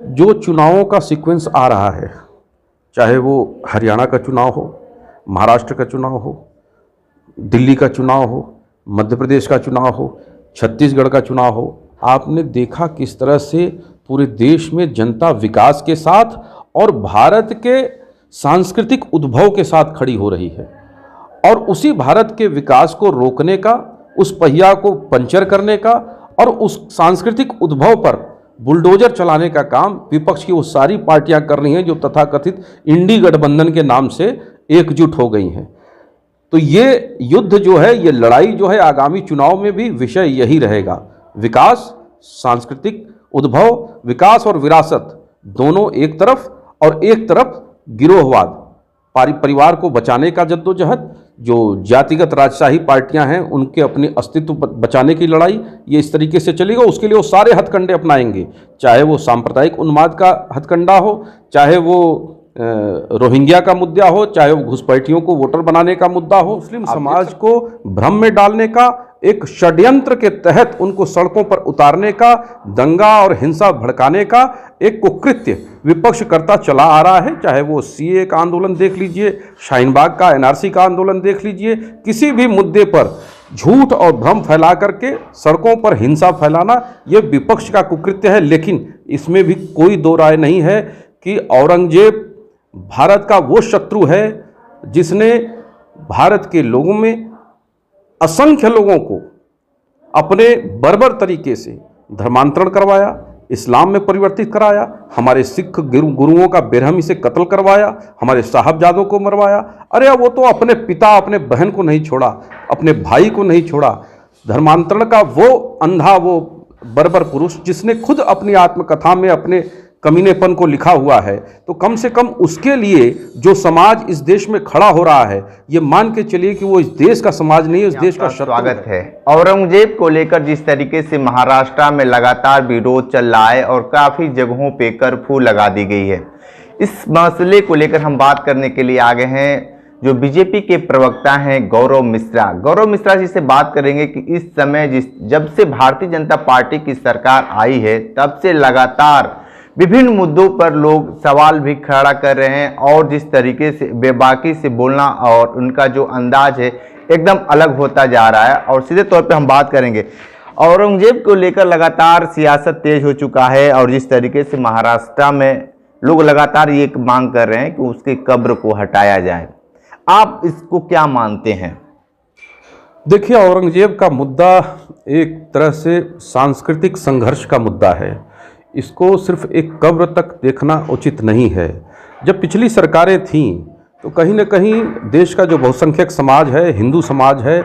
जो चुनावों का सीक्वेंस आ रहा है, चाहे वो हरियाणा का चुनाव हो, महाराष्ट्र का चुनाव हो, दिल्ली का चुनाव हो, मध्य प्रदेश का चुनाव हो, छत्तीसगढ़ का चुनाव हो, आपने देखा किस तरह से पूरे देश में जनता विकास के साथ और भारत के सांस्कृतिक उद्भव के साथ खड़ी हो रही है। और उसी भारत के विकास को रोकने का, उस पहिया को पंचर करने का और उस सांस्कृतिक उद्भव पर बुलडोजर चलाने का काम विपक्ष की वो सारी पार्टियां कर रही हैं जो तथाकथित इंडी गठबंधन के नाम से एकजुट हो गई हैं। तो ये युद्ध जो है, ये लड़ाई जो है, आगामी चुनाव में भी विषय यही रहेगा। विकास, सांस्कृतिक उद्भव, विकास और विरासत दोनों एक तरफ, और एक तरफ गिरोहवाद, परिवार को बचाने का जद्दोजहद, जो जातिगत राजशाही पार्टियां हैं उनके अपने अस्तित्व बचाने की लड़ाई, ये इस तरीके से चलेगा। उसके लिए वो सारे हथकंडे अपनाएंगे, चाहे वो सांप्रदायिक उन्माद का हथकंडा हो, चाहे वो रोहिंग्या का मुद्दा हो, चाहे वो घुसपैठियों को वोटर बनाने का मुद्दा हो, मुस्लिम समाज को भ्रम में डालने का, एक षड्यंत्र के तहत उनको सड़कों पर उतारने का, दंगा और हिंसा भड़काने का एक कुकृत्य विपक्ष करता चला आ रहा है। चाहे वो सीए का आंदोलन देख लीजिए, शाहीन बाग का एनआरसी का आंदोलन देख लीजिए, किसी भी मुद्दे पर झूठ और भ्रम फैला करके सड़कों पर हिंसा फैलाना ये विपक्ष का कुकृत्य है। लेकिन इसमें भी कोई दो राय नहीं है कि औरंगजेब भारत का वो शत्रु है जिसने भारत के लोगों में असंख्य लोगों को अपने बर्बर तरीके से धर्मांतरण करवाया, इस्लाम में परिवर्तित कराया, हमारे सिख गुरुओं का बेरहमी से कत्ल करवाया, हमारे साहबजादों को मरवाया। अरे वो तो अपने पिता, अपने बहन को नहीं छोड़ा, अपने भाई को नहीं छोड़ा। धर्मांतरण का वो अंधा, वो बर्बर पुरुष जिसने खुद अपनी आत्मकथा में अपने कमीनेपन को लिखा हुआ है, तो कम से कम उसके लिए जो समाज इस देश में खड़ा हो रहा है, ये मान के चलिए कि वो इस देश का समाज नहीं है, इस देश का शत्रु। स्वागत है। औरंगजेब को लेकर जिस तरीके से महाराष्ट्र में लगातार विरोध चल रहा है और काफी जगहों पे कर्फ्यू लगा दी गई है, इस मसले को लेकर हम बात करने के लिए आगे हैं जो बीजेपी के प्रवक्ता हैं गौरव मिश्रा। गौरव मिश्रा जी से बात करेंगे कि इस समय जब से भारतीय जनता पार्टी की सरकार आई है, तब से लगातार विभिन्न मुद्दों पर लोग सवाल भी खड़ा कर रहे हैं और जिस तरीके से बेबाकी से बोलना और उनका जो अंदाज है एकदम अलग होता जा रहा है। और सीधे तौर पे हम बात करेंगे, औरंगजेब को लेकर लगातार सियासत तेज हो चुका है और जिस तरीके से महाराष्ट्र में लोग लगातार ये मांग कर रहे हैं कि उसकी कब्र को हटाया जाए, आप इसको क्या मानते हैं? देखिए, औरंगजेब का मुद्दा एक तरह से सांस्कृतिक संघर्ष का मुद्दा है। इसको सिर्फ एक कब्र तक देखना उचित नहीं है। जब पिछली सरकारें थीं तो कहीं न कहीं देश का जो बहुसंख्यक समाज है, हिंदू समाज है,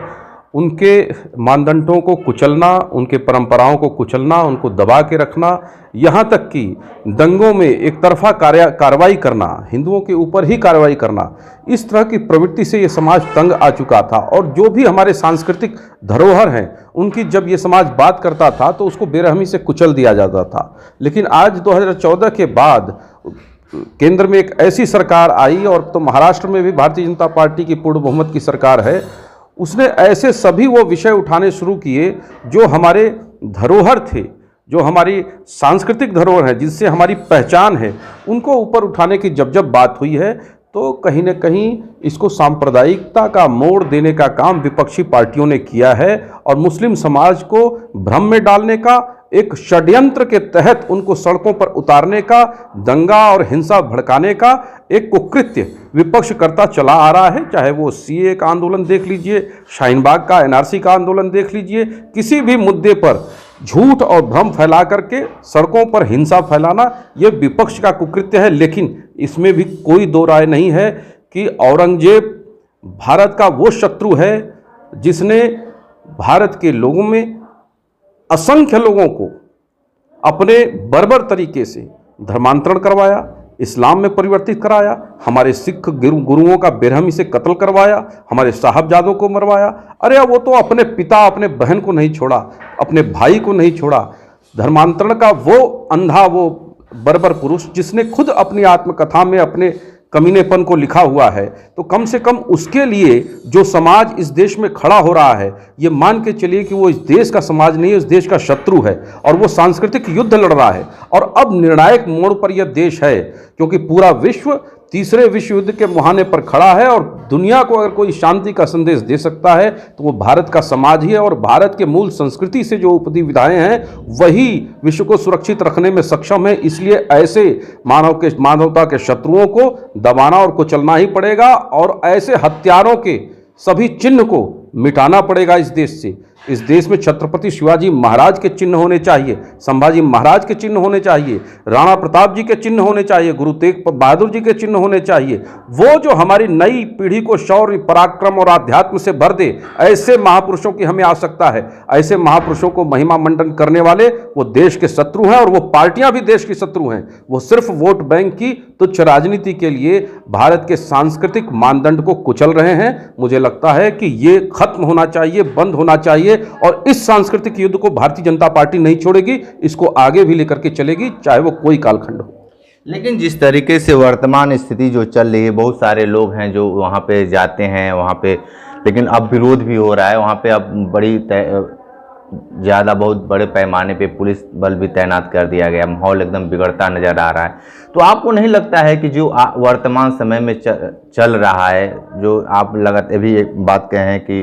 उनके मानदंडों को कुचलना, उनके परंपराओं को कुचलना, उनको दबा के रखना, यहाँ तक कि दंगों में एक तरफा कार्रवाई करना, हिंदुओं के ऊपर ही कार्रवाई करना, इस तरह की प्रवृत्ति से ये समाज तंग आ चुका था। और जो भी हमारे सांस्कृतिक धरोहर हैं, उनकी जब ये समाज बात करता था तो उसको बेरहमी से कुचल दिया जाता था। लेकिन आज 2014 के बाद केंद्र में एक ऐसी सरकार आई, और तो महाराष्ट्र में भी भारतीय जनता पार्टी की पूर्ण बहुमत की सरकार है, उसने ऐसे सभी वो विषय उठाने शुरू किए जो हमारे धरोहर थे, जो हमारी सांस्कृतिक धरोहर है, जिससे हमारी पहचान है, उनको ऊपर उठाने की जब बात हुई है तो कहीं न कहीं इसको सांप्रदायिकता का मोड़ देने का काम विपक्षी पार्टियों ने किया है और मुस्लिम समाज को भ्रम में डालने का, एक षड्यंत्र के तहत उनको सड़कों पर उतारने का, दंगा और हिंसा भड़काने का एक कुकृत्य विपक्ष करता चला आ रहा है। चाहे वो सीए का आंदोलन देख लीजिए, शाहीन बाग का एनआरसी का आंदोलन देख लीजिए, किसी भी मुद्दे पर झूठ और भ्रम फैला करके सड़कों पर हिंसा फैलाना ये विपक्ष का कुकृत्य है। लेकिन इसमें भी कोई दो राय नहीं है कि औरंगजेब भारत का वो शत्रु है जिसने भारत के लोगों में असंख्य लोगों को अपने बर्बर तरीके से धर्मांतरण करवाया, इस्लाम में परिवर्तित कराया, हमारे सिख गुरुओं का बेरहमी से कत्ल करवाया, हमारे साहबजादों को मरवाया। अरे वो तो अपने पिता, अपने बहन को नहीं छोड़ा, अपने भाई को नहीं छोड़ा। धर्मांतरण का वो अंधा, वो बर्बर पुरुष जिसने खुद अपनी आत्मकथा में अपने कमीनेपन को लिखा हुआ है, तो कम से कम उसके लिए जो समाज इस देश में खड़ा हो रहा है, ये मान के चलिए कि वो इस देश का समाज नहीं है, इस देश का शत्रु है और वो सांस्कृतिक युद्ध लड़ रहा है। और अब निर्णायक मोड़ पर यह देश है, क्योंकि पूरा विश्व तीसरे विश्व युद्ध के मुहाने पर खड़ा है और दुनिया को अगर कोई शांति का संदेश दे सकता है तो वो भारत का समाज ही है। और भारत के मूल संस्कृति से जो उपजी विधाएं हैं वही विश्व को सुरक्षित रखने में सक्षम है। इसलिए ऐसे मानवता के शत्रुओं को दबाना और कुचलना ही पड़ेगा और ऐसे हत्यारों के सभी चिन्ह को मिटाना पड़ेगा इस देश से। इस देश में छत्रपति शिवाजी महाराज के चिन्ह होने चाहिए, संभाजी महाराज के चिन्ह होने चाहिए, राणा प्रताप जी के चिन्ह होने चाहिए, गुरु तेग बहादुर जी के चिन्ह होने चाहिए। वो जो हमारी नई पीढ़ी को शौर्य, पराक्रम और आध्यात्म से भर दे, ऐसे महापुरुषों की हमें आवश्यकता है। ऐसे महापुरुषों को महिमा मंडन करने वाले वो देश के शत्रु हैं और वो पार्टियां भी देश की शत्रु हैं। वो सिर्फ वोट बैंक की तुच्छ राजनीति के लिए भारत के सांस्कृतिक मानदंड को कुचल रहे हैं। मुझे लगता है कि ये खत्म होना चाहिए, बंद होना चाहिए और इस सांस्कृतिक युद्ध को भारतीय जनता पार्टी नहीं छोड़ेगी, इसको आगे भी लेकर के चलेगी, चाहे वो कोई कालखंड हो। लेकिन जिस तरीके से वर्तमान स्थिति जो चल रही है, बहुत सारे लोग हैं जो वहाँ पे जाते हैं वहाँ पे, लेकिन अब विरोध भी हो रहा है वहाँ पे। अब ज़्यादा बहुत बड़े पैमाने पे पुलिस बल भी तैनात कर दिया गया, माहौल एकदम बिगड़ता नज़र आ रहा है। तो आपको नहीं लगता है कि जो वर्तमान समय में चल रहा है, जो आप लगातार भी एक बात कहें कि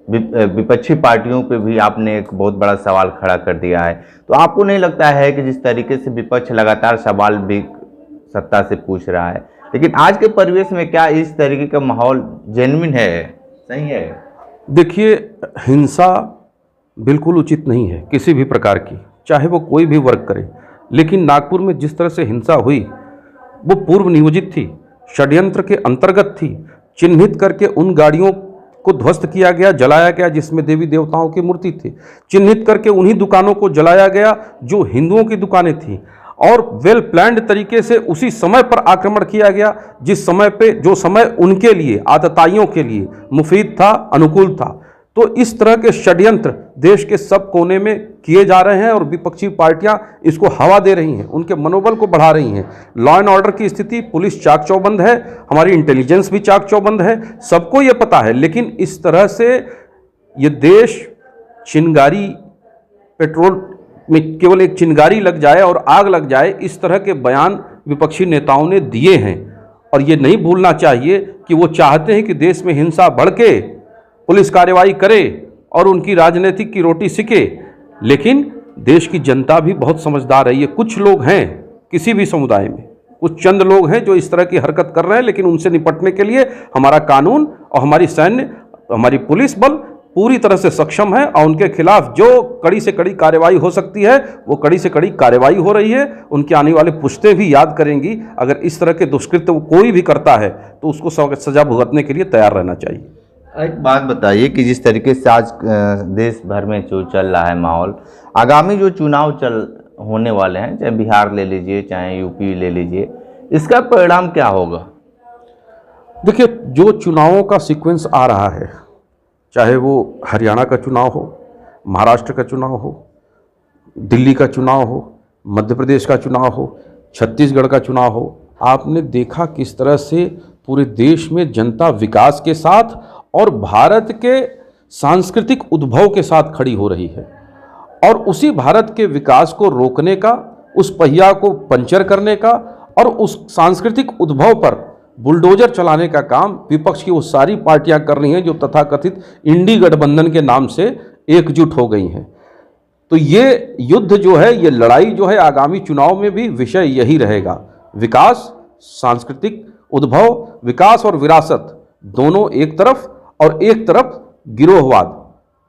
विपक्षी पार्टियों पे भी आपने एक बहुत बड़ा सवाल खड़ा कर दिया है, तो आपको नहीं लगता है कि जिस तरीके से विपक्ष लगातार सवाल भी सत्ता से पूछ रहा है, लेकिन आज के परिवेश में क्या इस तरीके का माहौल जेन्युइन है, सही है? देखिए, हिंसा बिल्कुल उचित नहीं है किसी भी प्रकार की, चाहे वो कोई भी वर्ग करे। लेकिन नागपुर में जिस तरह से हिंसा हुई वो पूर्व नियोजित थी, षड्यंत्र के अंतर्गत थी। चिन्हित करके उन गाड़ियों को ध्वस्त किया गया, जलाया गया जिसमें देवी देवताओं की मूर्ति थी। चिन्हित करके उन्हीं दुकानों को जलाया गया जो हिंदुओं की दुकानें थीं और वेल प्लान्ड तरीके से उसी समय पर आक्रमण किया गया जिस समय पे, जो समय उनके लिए, आतताइयों के लिए मुफीद था, अनुकूल था। तो इस तरह के षड्यंत्र देश के सब कोने में किए जा रहे हैं और विपक्षी पार्टियां इसको हवा दे रही हैं, उनके मनोबल को बढ़ा रही हैं। लॉ एंड ऑर्डर की स्थिति, पुलिस चाक चौबंद है, हमारी इंटेलिजेंस भी चाक चौबंद है, सबको ये पता है। लेकिन इस तरह से ये देश चिंगारी, पेट्रोल में केवल एक चिंगारी लग जाए और आग लग जाए, इस तरह के बयान विपक्षी नेताओं ने दिए हैं। और ये नहीं भूलना चाहिए कि वो चाहते हैं कि देश में हिंसा बढ़ के पुलिस कार्रवाई करे और उनकी राजनीतिक की रोटी सिके। लेकिन देश की जनता भी बहुत समझदार है। ये कुछ लोग हैं किसी भी समुदाय में, कुछ चंद लोग हैं जो इस तरह की हरकत कर रहे हैं, लेकिन उनसे निपटने के लिए हमारा कानून और हमारी सैन्य, हमारी पुलिस बल पूरी तरह से सक्षम है और उनके खिलाफ जो कड़ी से कड़ी कार्रवाई हो सकती है वो कड़ी से कड़ी कार्रवाई हो रही है। उनकी आने वाले पुश्तें भी याद करेंगी। अगर इस तरह के दुष्कृत्य कोई भी करता है तो उसको सजा भुगतने के लिए तैयार रहना चाहिए। एक बात बताइए कि जिस तरीके से आज देश भर में जो चल रहा है माहौल, आगामी जो चुनाव होने वाले हैं, चाहे बिहार ले लीजिए चाहे यूपी ले लीजिए, इसका परिणाम क्या होगा? देखिए, जो चुनावों का सीक्वेंस आ रहा है, चाहे वो हरियाणा का चुनाव हो, महाराष्ट्र का चुनाव हो, दिल्ली का चुनाव हो, मध्य प्रदेश का चुनाव हो, छत्तीसगढ़ का चुनाव हो, आपने देखा किस तरह से पूरे देश में जनता विकास के साथ और भारत के सांस्कृतिक उद्भव के साथ खड़ी हो रही है। और उसी भारत के विकास को रोकने का, उस पहिया को पंचर करने का और उस सांस्कृतिक उद्भव पर बुलडोजर चलाने का काम विपक्ष की वो सारी पार्टियां कर रही हैं जो तथाकथित इंडी गठबंधन के नाम से एकजुट हो गई हैं। तो ये युद्ध जो है, ये लड़ाई जो है, आगामी चुनाव में भी विषय यही रहेगा। विकास, सांस्कृतिक उद्भव, विकास और विरासत दोनों एक तरफ, और एक तरफ गिरोहवाद,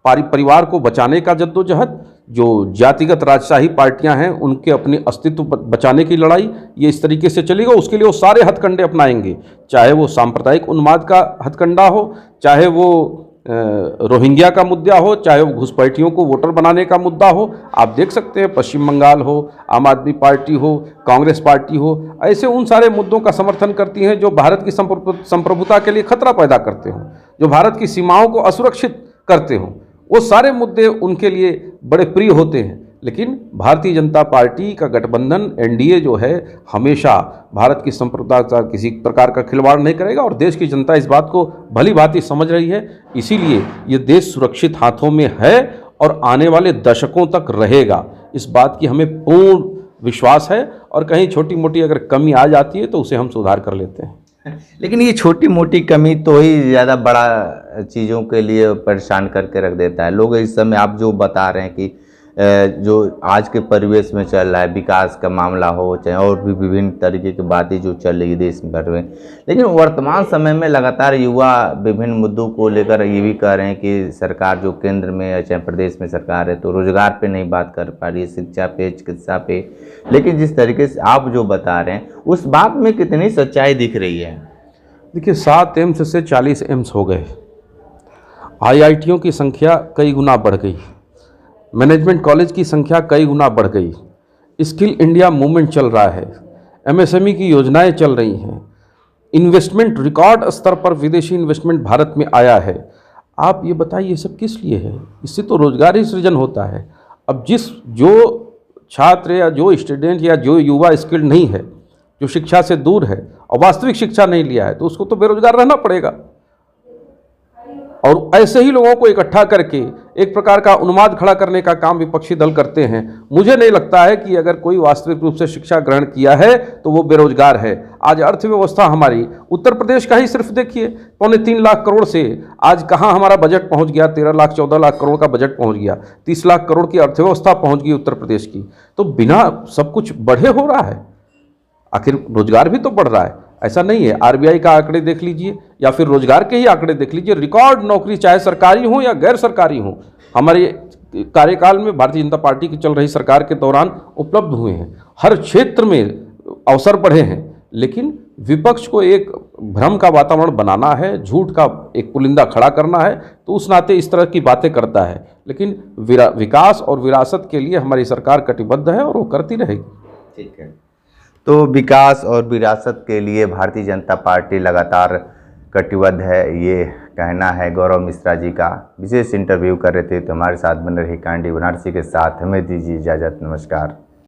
परिवार को बचाने का जद्दोजहद, जो जातिगत राजशाही पार्टियां हैं उनके अपने अस्तित्व बचाने की लड़ाई, ये इस तरीके से चलेगा। उसके लिए वो सारे हथकंडे अपनाएंगे, चाहे वो सांप्रदायिक उन्माद का हथकंडा हो, चाहे वो रोहिंग्या का मुद्दा हो, चाहे वो घुसपैठियों को वोटर बनाने का मुद्दा हो। आप देख सकते हैं पश्चिम बंगाल हो, आम आदमी पार्टी हो, कांग्रेस पार्टी हो, ऐसे उन सारे मुद्दों का समर्थन करती हैं जो भारत की संप्रभुता के लिए खतरा पैदा करते हों, जो भारत की सीमाओं को असुरक्षित करते हों। वो सारे मुद्दे उनके लिए बड़े प्रिय होते हैं। लेकिन भारतीय जनता पार्टी का गठबंधन एनडीए जो है हमेशा भारत की संप्रभुता का किसी प्रकार का खिलवाड़ नहीं करेगा और देश की जनता इस बात को भली भांति समझ रही है। इसीलिए ये देश सुरक्षित हाथों में है और आने वाले दशकों तक रहेगा, इस बात की हमें पूर्ण विश्वास है। और कहीं छोटी मोटी अगर कमी आ जाती है तो उसे हम सुधार कर लेते हैं। लेकिन ये छोटी मोटी कमी तो ही ज़्यादा बड़ा चीज़ों के लिए परेशान करके रख देता है। लोग इस समय आप जो बता रहे हैं कि जो आज के परिवेश में चल रहा है, विकास का मामला हो चाहे और भी विभिन्न तरीके की बातें जो चल रही है देश भर में, लेकिन वर्तमान समय में लगातार युवा विभिन्न मुद्दों को लेकर ये भी कह रहे हैं कि सरकार जो केंद्र में या चाहे प्रदेश में सरकार है तो रोजगार पे नहीं बात कर पा रही है, शिक्षा पे, चिकित्सा पे। लेकिन जिस तरीके से आप जो बता रहे हैं उस बात में कितनी सच्चाई दिख रही है? देखिए, 7 एम्स से 40 एम्स हो गए, IITों की संख्या कई गुना बढ़ गई, मैनेजमेंट कॉलेज की संख्या कई गुना बढ़ गई, स्किल इंडिया मूवमेंट चल रहा है, MSME की योजनाएं चल रही हैं, इन्वेस्टमेंट रिकॉर्ड स्तर पर विदेशी इन्वेस्टमेंट भारत में आया है। आप ये बताइए ये सब किस लिए है? इससे तो रोजगार ही सृजन होता है। अब जो छात्र या जो स्टूडेंट या जो युवा स्किल्ड नहीं है, जो शिक्षा से दूर है और वास्तविक शिक्षा नहीं लिया है, तो उसको तो बेरोजगार रहना पड़ेगा। और ऐसे ही लोगों को इकट्ठा करके एक प्रकार का उन्माद खड़ा करने का काम विपक्षी दल करते हैं। मुझे नहीं लगता है कि अगर कोई वास्तविक रूप से शिक्षा ग्रहण किया है तो वो बेरोजगार है। आज अर्थव्यवस्था हमारी उत्तर प्रदेश का ही सिर्फ देखिए, 3.25 लाख करोड़ से आज कहाँ हमारा बजट पहुंच गया, 13 लाख 14 लाख करोड़ का बजट पहुंच गया, 30 लाख करोड़ की अर्थव्यवस्था पहुंच गई उत्तर प्रदेश की। तो बिना सब कुछ बढ़े हो रहा है, आखिर रोजगार भी तो बढ़ रहा है। ऐसा नहीं है, RBI का आंकड़े देख लीजिए या फिर रोजगार के ही आंकड़े देख लीजिए, रिकॉर्ड नौकरी चाहे सरकारी हो या गैर सरकारी हो हमारे कार्यकाल में भारतीय जनता पार्टी की चल रही सरकार के दौरान उपलब्ध हुए हैं। हर क्षेत्र में अवसर बढ़े हैं, लेकिन विपक्ष को एक भ्रम का वातावरण बनाना है, झूठ का एक पुलिंदा खड़ा करना है, तो उस नाते इस तरह की बातें करता है। लेकिन विकास और विरासत के लिए हमारी सरकार कटिबद्ध है और वो करती रहेगी। ठीक है, तो विकास और विरासत के लिए भारतीय जनता पार्टी लगातार कटिबद्ध है, ये कहना है गौरव मिश्रा जी का। विशेष इंटरव्यू कर रहे थे तो हमारे साथ बने रही कैंडी बनारसी के साथ। हमें दीजिए इजाज़त, नमस्कार।